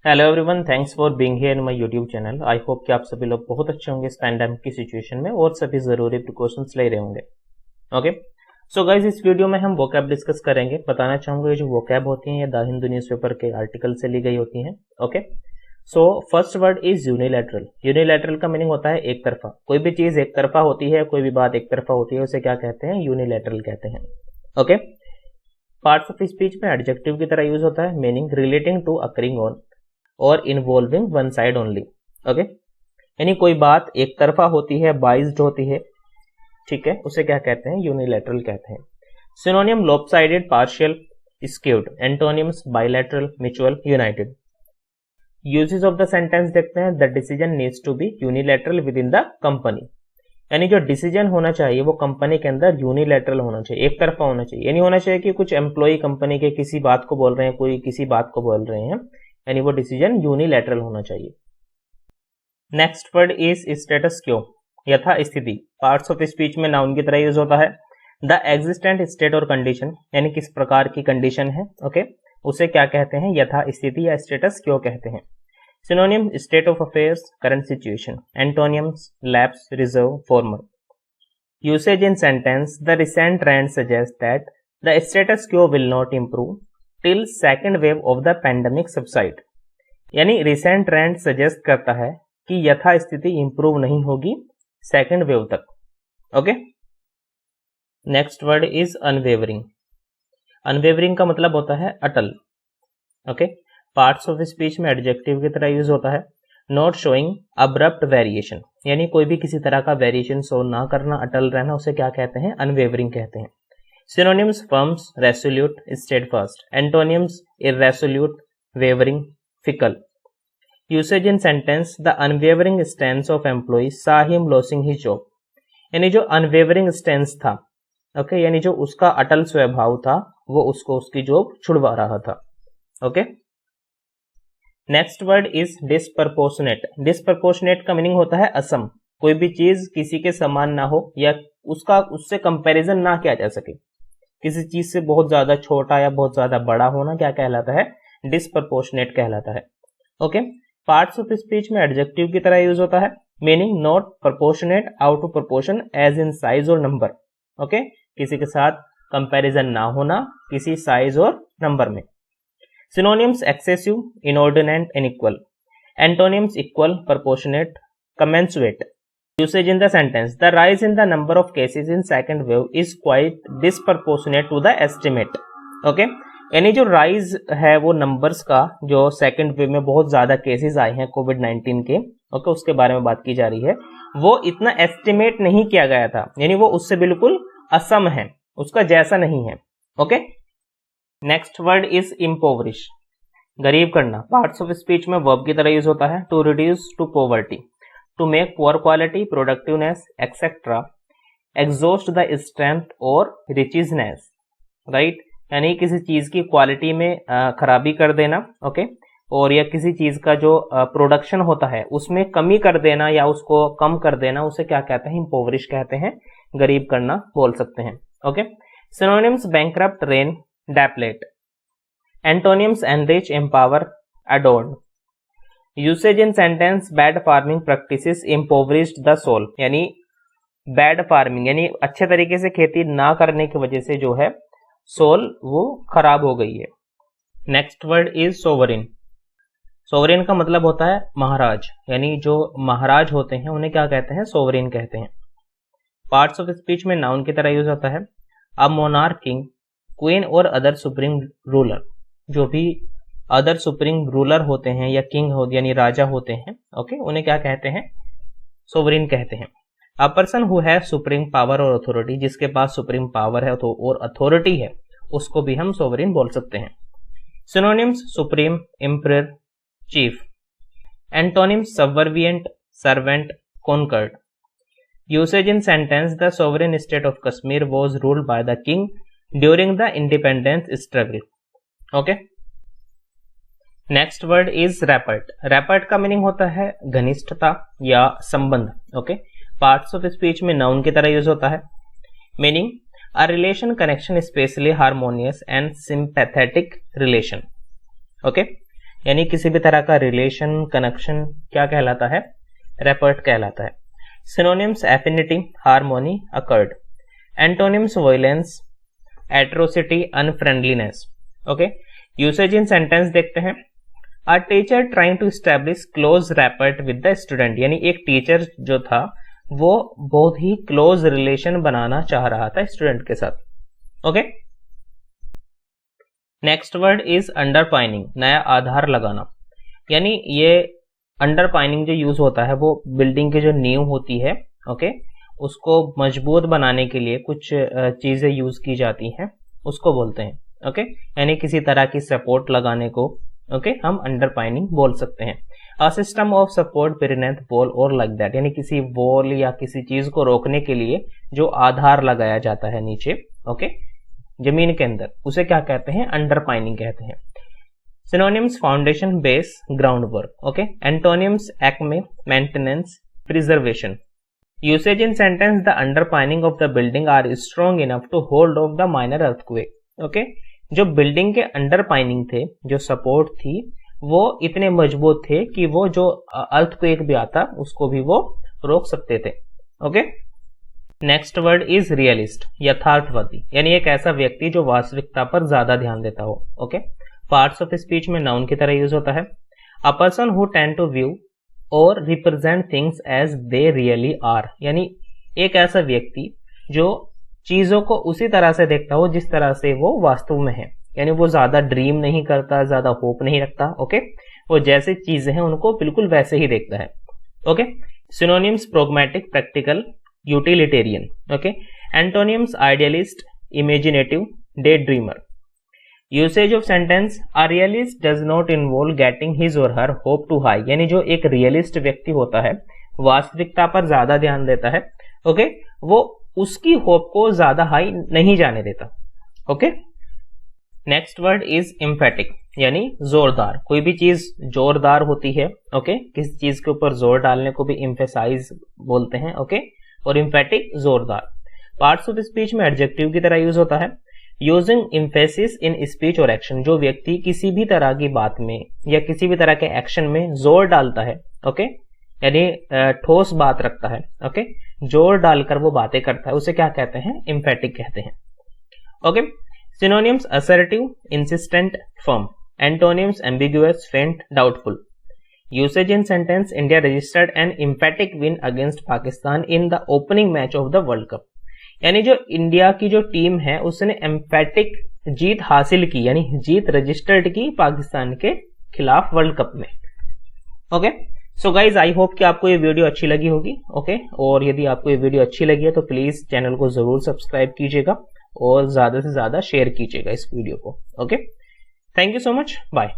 Hello everyone, thanks for being here in my YouTube channel. I hope कि आप सभी लोग बहुत अच्छे होंगे इस पैंडेमिक की सिचुएशन में और सभी जरूरी प्रिकॉशंस ले रहे होंगे। ओके, सो गाइज इस वीडियो में हम वोकैब डिस्कस करेंगे। बताना चाहूंगा ये जो वोकैब होती हैं ये द हिंदू न्यूज़पेपर के आर्टिकल से ली गई होती हैं। Okay, so first word is unilateral. Unilateral का मीनिंग होता है एक तरफा। कोई भी चीज एक तरफा होती है, कोई भी बात एक तरफा होती है, उसे क्या कहते हैं? यूनिलैटरल कहते हैं। ओके, पार्ट्स ऑफ स्पीच में एडजेक्टिव की तरह यूज होता है, meaning relating to occurring on और involving one side only. Okay, यानी कोई बात एक तरफा होती है, बाइज्ड होती है, ठीक है, उसे क्या कहते हैं? यूनिलैटरल कहते हैं। Synonym lopsided, partial, skewed. Antonyms bilateral, mutual, united. Uses of the sentence देखते हैं। The decision needs to be unilateral within the company, यानी जो डिसीजन होना चाहिए वो कंपनी के अंदर यूनिलैटरल होना चाहिए, एक तरफा होना चाहिए। ये नहीं होना चाहिए कि कुछ एम्प्लॉय कंपनी के किसी बात को बोल रहे हैं, कोई किसी बात को बोल रहे हैं, यानी वो डिसीजन यूनिलैटरल होना चाहिए। नेक्स्ट वर्ड इज स्टेटस क्यो, यथा स्थिति। पार्ट्स ऑफ स्पीच में नाउन की तरह यूज होता है। द एग्जिस्टेंट स्टेट और कंडीशन, यानी किस प्रकार की कंडीशन है, ओके, उसे क्या कहते हैं? यथा स्थिति या स्टेटस क्यो कहते हैं। Synonym state of affairs, current situation. Antonyms lapse, reserve, former. Usage in sentence. The recent trend suggest that the status quo will not improve till second wave of the pandemic subside, यानी recent trend suggest करता है कि यथा स्थिति improve नहीं होगी second wave तक। Okay, next word is unwavering. Unwavering का मतलब होता है अटल। ओके, पार्ट्स ऑफ स्पीच में एडजेक्टिव की तरह यूज होता है। नॉट शोइंग अब्रप्ट वेरिएशन, यानी कोई भी किसी तरह का वेरिएशन शो ना करना, अटल रहना, उसे क्या कहते हैं? अनवेवरिंग कहते हैं। Synonyms firms, resolute, steadfast. Antonyms irresolute, wavering, fickle. Usage in sentence. The unwavering stance of employees saw him losing his job. यानी जो unwavering stance था, ओके, यानी जो उसका अटल स्वभाव था, वो उसको उसकी जॉब छुड़वा रहा था। Okay, next word is disproportionate. Disproportionate का मीनिंग होता है असम। कोई भी चीज किसी के समान ना हो या उसका उससे कंपैरिजन ना किया जा सके, किसी चीज से बहुत ज्यादा छोटा या बहुत ज्यादा बड़ा होना क्या कहलाता है? डिसप्रपोर्शनेट कहलाता है। ओके, पार्ट्स ऑफ स्पीच में एडजेक्टिव की तरह यूज होता है, meaning not proportionate, out of proportion, as in size और नंबर। ओके, किसी के साथ कंपैरिजन ना होना किसी साइज और नंबर में। Synonyms excessive, inordinate, inequal. Antonyms equal, proportionate, commensurate. Usage in the sentence. The rise in the number of cases in second wave is quite disproportionate to the estimate. Okay? यानी जो rise है वो numbers का, जो second wave में बहुत ज्यादा cases आए हैं कोविड-19 के, ओके, उसके बारे में बात की जा रही है, वो इतना एस्टिमेट नहीं किया गया था, यानी वो उससे बिल्कुल असम है, उसका जैसा नहीं है। Okay, next word is impoverish, गरीब करना। पार्ट्स ऑफ स्पीच में वर्ब की तरह यूज होता है। To reduce to poverty, to make poor quality, productiveness, etc. exhaust the strength और richness, right? यानी किसी चीज की क्वालिटी में खराबी कर देना, ओके, और या किसी चीज का जो प्रोडक्शन होता है उसमें कमी कर देना या उसको कम कर देना, उसे क्या कहते हैं? इम्पोवरिश कहते हैं, गरीब करना बोल सकते हैं। Okay, synonyms bankrupt, ruin, deplete. Antonyms enrich, empower, adorn. Usage in sentence. Bad farming practices impoverished the soil, यानी बैड फार्मिंग यानी अच्छे तरीके से खेती ना करने की वजह से जो है सोल वो खराब हो गई है। Next word is sovereign. Sovereign का मतलब होता है महाराज, यानी जो महाराज होते हैं उन्हें क्या कहते हैं? सोवरिन कहते हैं। पार्ट्स ऑफ स्पीच में नाउन की तरह यूज होता है। अ मोनार्क, किंग, क्वीन और अदर सुप्रीम रूलर, जो भी अदर सुप्रीम रूलर होते हैं या किंग हो यानी राजा होते हैं, ओके, उन्हें क्या कहते हैं? सोवरिन कहते हैं। अ person who have supreme power और अथॉरिटी, जिसके पास सुप्रीम पावर है तो और अथॉरिटी है, उसको भी हम सोवरिन बोल सकते हैं। Synonyms supreme, emperor, chief. Antonyms subservient, servant, conquered. Usage in sentence. The sovereign state of Kashmir was ruled by the king during the independence struggle. Okay, next word is rapport. Rapport का meaning होता है घनिष्ठता या संबंध। Okay, parts of speech में noun की तरह use होता है, meaning a relation, connection, specially harmonious and sympathetic relation. Okay, यानी किसी भी तरह का रिलेशन, कनेक्शन क्या कहलाता है? रेपर्ट कहलाता है। Synonyms affinity, harmony, accord. Antonyms violence, atrocity, unfriendliness. Okay, usage in sentence देखते हैं। A teacher trying to establish close rapport with the student, यानी एक टीचर जो था वो बहुत ही क्लोज रिलेशन बनाना चाह रहा था स्टूडेंट के साथ। ओके, नेक्स्ट वर्ड इज अंडरपाइनिंग, नया आधार लगाना। यानी ये अंडरपाइनिंग जो यूज होता है वो बिल्डिंग की जो नींव होती है, ओके, उसको मजबूत बनाने के लिए कुछ चीजें यूज की जाती हैं, उसको बोलते हैं। ओके, यानी किसी तरह की सपोर्ट लगाने को, ओके, हम अंडरपाइनिंग बोल सकते हैं। A system of support beneath wall और लाइक दैट, यानी किसी वॉल या किसी चीज को रोकने के लिए जो आधार लगाया जाता है नीचे, ओके, जमीन के अंदर, उसे क्या कहते हैं? अंडरपाइनिंग कहते हैं। Synonyms foundation, base, ground work. Okay, antonyms acme, maintenance, preservation. Usage in sentence, the underpinning of the building are strong enough to hold of the minor earthquake. Okay, जो बिल्डिंग के अंडरपाइनिंग थे, जो support थी, वो इतने मजबूत थे कि वो जो अर्थक्वेक भी आता उसको भी वो रोक सकते थे। Okay, next word is realist, यथार्थवादी, यानी एक ऐसा व्यक्ति जो वास्तविकता पर ज्यादा ध्यान देता हो। ओके, पार्ट्स ऑफ स्पीच में नाउन की तरह यूज होता है। A person who tend to view और represent things as they really are, यानी एक ऐसा व्यक्ति जो चीजों को उसी तरह से देखता हो जिस तरह से वो वास्तव में है, यानी वो ज्यादा ड्रीम नहीं करता, ज्यादा होप नहीं रखता। ओके, वो जैसे चीजें हैं उनको बिल्कुल वैसे ही देखता है। Okay, synonyms pragmatic, practical, utilitarian. Okay, antonyms idealist, imaginative, day dreamer. Usage of sentence, a realist does not involve getting his और हर होप टू हाई, यानी जो एक रियलिस्ट व्यक्ति होता है, वास्तविकता पर ज्यादा ध्यान देता है। ओके, वो उसकी होप को ज्यादा हाई नहीं जाने देता। Okay, next word is emphatic, यानी जोरदार। कोई भी चीज जोरदार होती है, ओके, किसी चीज के ऊपर जोर डालने को भी एम्फेसाइज बोलते हैं। ओके, और एम्फेटिक जोरदार। पार्ट्स ऑफ स्पीच में एडजेक्टिव की तरह यूज होता है। यूजिंग एम्फेसिस इन स्पीच और एक्शन, जो व्यक्ति किसी भी तरह की बात में या किसी भी तरह के एक्शन में जोर डालता है, ओके, यानी ठोस बात रखता है, ओके, जोर डालकर वो बातें करता है, उसे क्या कहते हैं? एम्फेटिक कहते हैं। Okay, synonyms assertive, insistent, firm. Antonyms ambiguous, faint, doubtful. Usage in sentence, India registered an emphatic win against Pakistan in the opening match of the world cup, यानी जो इंडिया की जो टीम है उसने एम्फेटिक जीत हासिल की, यानी जीत रजिस्टर्ड की पाकिस्तान के खिलाफ वर्ल्ड कप में। Okay, so guys I hope कि आपको ये वीडियो अच्छी लगी होगी। ओके, और यदि आपको ये वीडियो अच्छी लगी है तो प्लीज चैनल को जरूर सब्सक्राइब कीजिएगा और ज्यादा से ज्यादा शेयर कीजिएगा इस वीडियो को। Okay, thank you so much, bye.